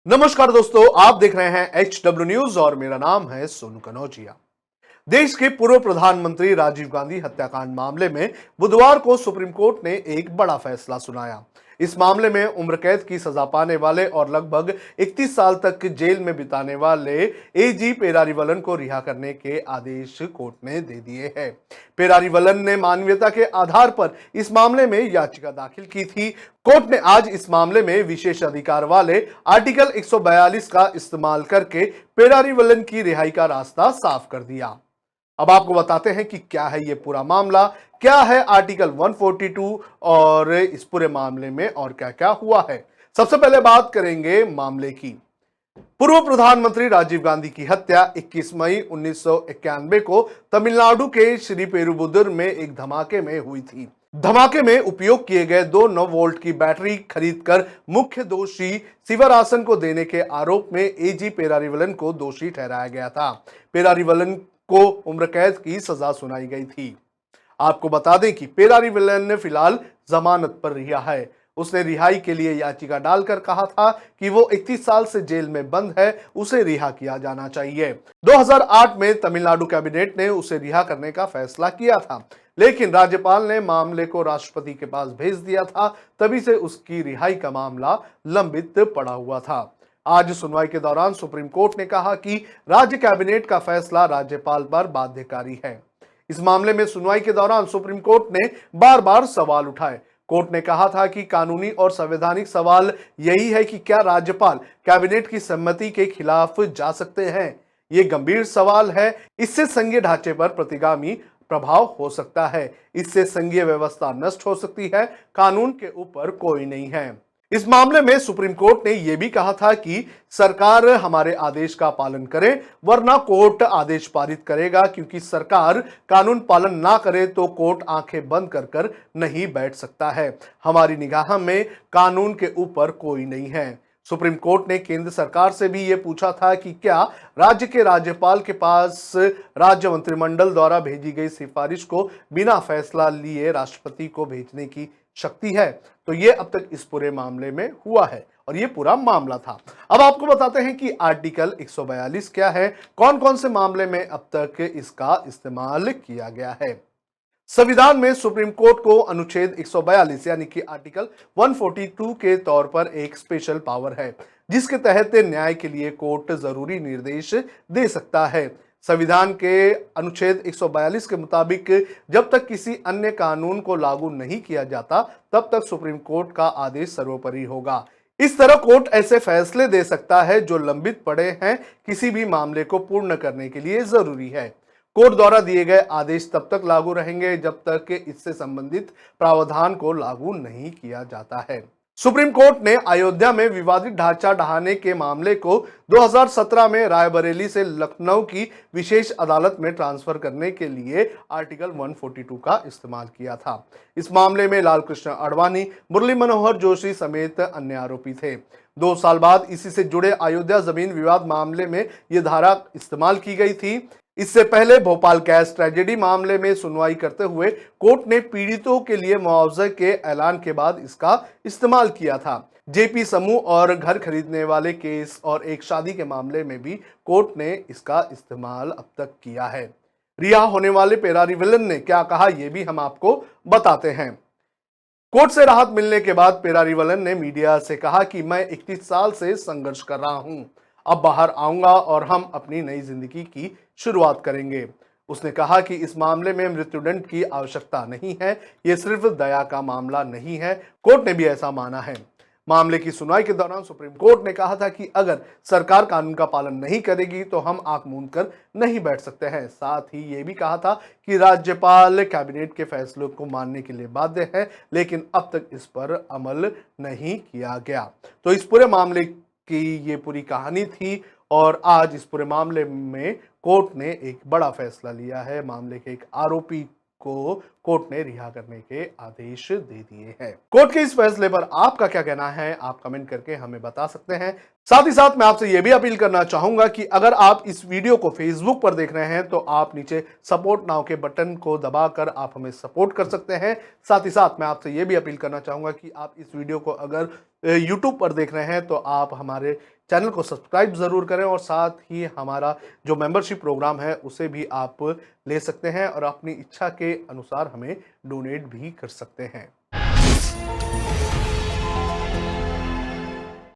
नमस्कार दोस्तों, आप देख रहे हैं HW न्यूज और मेरा नाम है सोनू कनौजिया। देश के पूर्व प्रधानमंत्री राजीव गांधी हत्याकांड मामले में बुधवार को सुप्रीम कोर्ट ने एक बड़ा फैसला सुनाया। इस मामले में उम्र कैद की सजा पाने वाले और लगभग 31 साल तक जेल में बिताने वाले एजी पेरारीवलन को रिहा करने के आदेश कोर्ट ने दे दिए हैं। पेरारीवलन ने मानवीयता के आधार पर इस मामले में याचिका दाखिल की थी। कोर्ट ने आज इस मामले में विशेष अधिकार वाले आर्टिकल 142 का इस्तेमाल करके पेरारीवलन की रिहाई का रास्ता साफ कर दिया। अब आपको बताते हैं कि क्या है ये पूरा मामला, क्या है आर्टिकल 142 और इस पूरे मामले में और क्या क्या हुआ है। सबसे पहले बात करेंगे मामले की। पूर्व प्रधानमंत्री राजीव गांधी की हत्या 21 मई 1991 को तमिलनाडु के श्री पेरुबुदुर में एक धमाके में हुई थी। धमाके में उपयोग किए गए 9 वोल्ट की बैटरी खरीदकर मुख्य दोषी शिवरासन को देने के आरोप में एजी पेरारीवलन को दोषी ठहराया गया था। पेरारीवलन को उम्र कैद की सजा सुनाई गई थी। आपको बता दें कि पेरारीवलन ने फिलहाल जमानत पर रिहा है। उसने रिहाई के लिए याचिका डालकर कहा था कि वो 31 साल से जेल में बंद है, उसे रिहा किया जाना चाहिए। 2008 में तमिलनाडु कैबिनेट ने उसे रिहा करने का फैसला किया था, लेकिन राज्यपाल ने मामले को राष्ट्रपति के पास भेज दिया था। तभी से उसकी रिहाई का मामला लंबित पड़ा हुआ था। आज सुनवाई के दौरान सुप्रीम कोर्ट ने कहा कि राज्य कैबिनेट का फैसला राज्यपाल पर बाध्यकारी है। इस मामले में सुनवाई के दौरान सुप्रीम कोर्ट ने बार बार सवाल उठाए। कोर्ट ने कहा था कि कानूनी और संवैधानिक सवाल यही है कि क्या राज्यपाल कैबिनेट की सम्मति के खिलाफ जा सकते हैं। ये गंभीर सवाल है। इससे संघीय ढांचे पर प्रतिगामी प्रभाव हो सकता है। इससे संघीय व्यवस्था नष्ट हो सकती है। कानून के ऊपर कोई नहीं है। इस मामले में सुप्रीम कोर्ट ने यह भी कहा था कि सरकार हमारे आदेश का पालन करे, वरना कोर्ट आदेश पारित करेगा, क्योंकि सरकार कानून पालन ना करे तो कोर्ट आंखें बंद कर कर नहीं बैठ सकता है। हमारी निगाह में कानून के ऊपर कोई नहीं है। सुप्रीम कोर्ट ने केंद्र सरकार से भी ये पूछा था कि क्या राज्य के राज्यपाल के पास राज्य मंत्रिमंडल द्वारा भेजी गई सिफारिश को बिना फैसला लिए राष्ट्रपति को भेजने की शक्ति है। तो ये अब तक इस पूरे मामले में हुआ है और ये पूरा मामला था। अब आपको बताते हैं कि आर्टिकल 142 क्या है, कौन कौन से मामले में अब तक इसका इस्तेमाल किया गया है। संविधान में सुप्रीम कोर्ट को अनुच्छेद 142 यानी कि आर्टिकल 142 के तौर पर एक स्पेशल पावर है, जिसके तहत न्याय के लिए कोर्ट जरूरी निर्देश दे सकता है। संविधान के अनुच्छेद 142 के मुताबिक जब तक किसी अन्य कानून को लागू नहीं किया जाता, तब तक सुप्रीम कोर्ट का आदेश सर्वोपरि होगा। इस तरह कोर्ट ऐसे फैसले दे सकता है जो लंबित पड़े हैं, किसी भी मामले को पूर्ण करने के लिए जरूरी है। कोर्ट द्वारा दिए गए आदेश तब तक लागू रहेंगे जब तक इससे संबंधित प्रावधान को लागू नहीं किया जाता है। सुप्रीम कोर्ट ने अयोध्या में विवादित ढांचा ढहाने के मामले को 2017 में रायबरेली से लखनऊ की विशेष अदालत में ट्रांसफर करने के लिए आर्टिकल 142 का इस्तेमाल किया था। इस मामले में लालकृष्ण आडवाणी, मुरली मनोहर जोशी समेत अन्य आरोपी थे। 2 साल बाद इसी से जुड़े अयोध्या जमीन विवाद मामले में यह धारा इस्तेमाल की गई थी। इससे पहले भोपाल गैस ट्रेजेडी मामले में सुनवाई करते हुए कोर्ट ने पीड़ितों के लिए मुआवजे के ऐलान के बाद इसका इस्तेमाल किया था। जेपी समूह और घर खरीदने वाले केस और एक शादी के मामले में भी कोर्ट ने इसका इस्तेमाल अब तक किया है। रिहा होने वाले पेरारीवलन ने क्या कहा, यह भी हम आपको बताते हैं। कोर्ट से राहत मिलने के बाद पेरारीवलन ने मीडिया से कहा कि मैं 31 साल से संघर्ष कर रहा हूं, अब बाहर आऊंगा और हम अपनी नई जिंदगी की शुरुआत करेंगे। उसने कहा कि इस मामले में मृत्युदंड की आवश्यकता नहीं है, यह सिर्फ दया का मामला नहीं है। कोर्ट ने भी ऐसा माना है। मामले की सुनवाई के दौरान सुप्रीम कोर्ट ने कहा था कि अगर सरकार कानून का पालन नहीं करेगी तो हम आंख मूंद कर नहीं बैठ सकते हैं। साथ ही ये भी कहा था कि राज्यपाल कैबिनेट के फैसलों को मानने के लिए बाध्य है, लेकिन अब तक इस पर अमल नहीं किया गया। तो इस पूरे मामले की ये पूरी कहानी थी और आज इस पूरे मामले में कोर्ट ने एक बड़ा फैसला लिया है। मामले के एक आरोपी को कोर्ट ने रिहा करने के आदेश दे दिए हैं। कोर्ट के इस फैसले पर आपका क्या कहना है, आप कमेंट करके हमें बता सकते हैं। साथ ही साथ मैं आपसे यह भी अपील करना चाहूंगा कि अगर आप इस वीडियो को फेसबुक पर देख रहे हैं तो आप नीचे सपोर्ट नाउ के बटन को दबाकर आप हमें सपोर्ट कर सकते हैं। साथ ही साथ मैं आपसे यह भी अपील करना चाहूंगा कि आप इस वीडियो को अगर यूट्यूब पर देख रहे हैं तो आप हमारे चैनल को सब्सक्राइब जरूर करें और साथ ही हमारा जो मेंबरशिप प्रोग्राम है उसे भी आप ले सकते हैं और अपनी इच्छा के अनुसार हमें डोनेट भी कर सकते हैं।